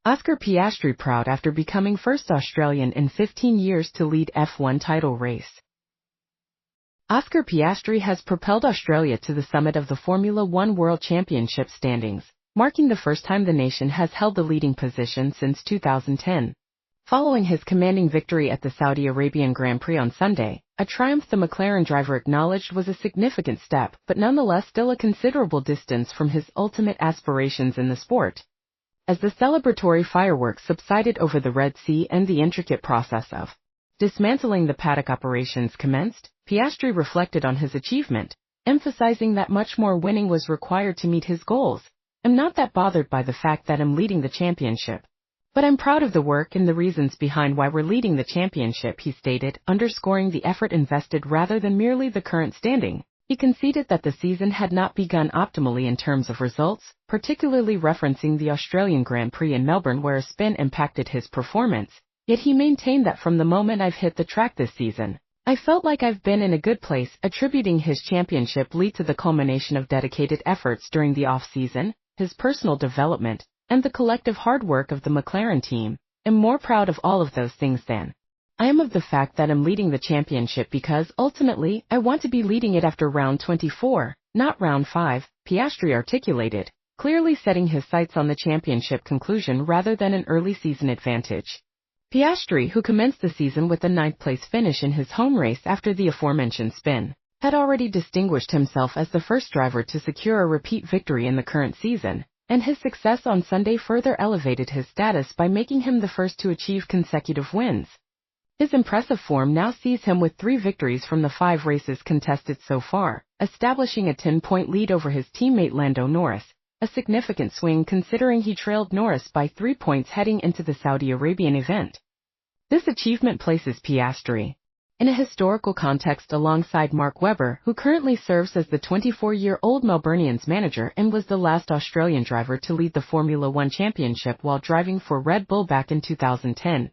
Oscar Piastri proud after becoming first Australian in 15 years to lead F1 title race. Oscar Piastri has propelled Australia to the summit of the Formula One World Championship standings, marking the first time the nation has held the leading position since 2010. Following his commanding victory at the Saudi Arabian Grand Prix on Sunday, a triumph the McLaren driver acknowledged was a significant step but nonetheless still a considerable distance from his ultimate aspirations in the sport. As the celebratory fireworks subsided over the Red Sea and the intricate process of dismantling the paddock operations commenced, Piastri reflected on his achievement, emphasizing that much more winning was required to meet his goals. "I'm not that bothered by the fact that I'm leading the championship. But I'm proud of the work and the reasons behind why we're leading the championship," he stated, underscoring the effort invested rather than merely the current standing. He conceded that the season had not begun optimally in terms of results, particularly referencing the Australian Grand Prix in Melbourne where a spin impacted his performance, yet he maintained that from the moment I've hit the track this season, I felt like I've been in a good place, attributing his championship lead to the culmination of dedicated efforts during the off-season, his personal development, and the collective hard work of the McLaren team. "I'm more proud of all of those things than I am of the fact that I'm leading the championship because, ultimately, I want to be leading it after round 24, not round 5, Piastri articulated, clearly setting his sights on the championship conclusion rather than an early season advantage. Piastri, who commenced the season with a ninth-place finish in his home race after the aforementioned spin, had already distinguished himself as the first driver to secure a repeat victory in the current season, and his success on Sunday further elevated his status by making him the first to achieve consecutive wins. His impressive form now sees him with 3 victories from the 5 races contested so far, establishing a 10-point lead over his teammate Lando Norris, a significant swing considering he trailed Norris by 3 points heading into the Saudi Arabian event. This achievement places Piastri in a historical context alongside Mark Webber, who currently serves as the 24-year-old Melburnians manager and was the last Australian driver to lead the Formula One Championship while driving for Red Bull back in 2010.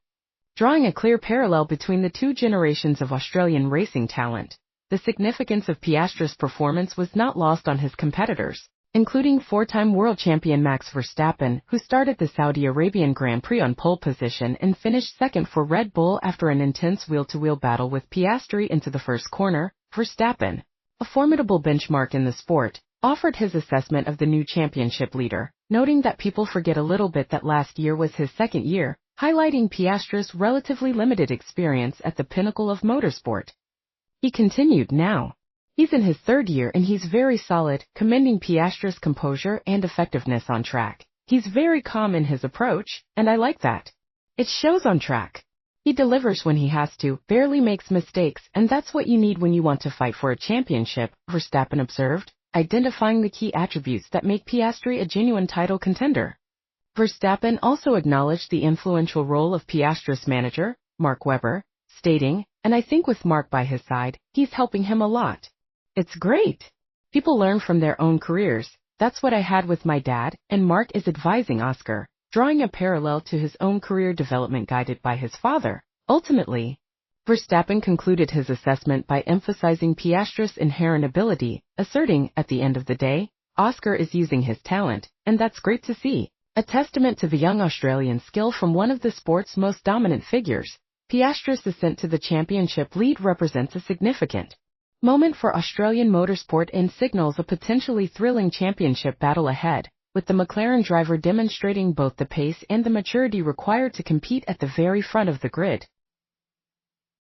Drawing a clear parallel between the two generations of Australian racing talent, the significance of Piastri's performance was not lost on his competitors, including 4-time world champion Max Verstappen, who started the Saudi Arabian Grand Prix on pole position and finished second for Red Bull after an intense wheel-to-wheel battle with Piastri into the first corner. Verstappen, a formidable benchmark in the sport, offered his assessment of the new championship leader, noting that people forget a little bit that last year was his second year, highlighting Piastri's relatively limited experience at the pinnacle of motorsport. He continued, "Now he's in his 3rd year and he's very solid," commending Piastri's composure and effectiveness on track. "He's very calm in his approach, and I like that. It shows on track. He delivers when he has to, barely makes mistakes, and that's what you need when you want to fight for a championship," Verstappen observed, identifying the key attributes that make Piastri a genuine title contender. Verstappen also acknowledged the influential role of Piastri's manager, Mark Webber, stating, "And I think with Mark by his side, he's helping him a lot. It's great. People learn from their own careers. That's what I had with my dad, and Mark is advising Oscar," drawing a parallel to his own career development guided by his father. Ultimately, Verstappen concluded his assessment by emphasizing Piastri's inherent ability, asserting, "At the end of the day, Oscar is using his talent, and that's great to see. A testament to the young Australian skill from one of the sport's most dominant figures." Piastri's ascent to the championship lead represents a significant moment for Australian motorsport and signals a potentially thrilling championship battle ahead, with the McLaren driver demonstrating both the pace and the maturity required to compete at the very front of the grid.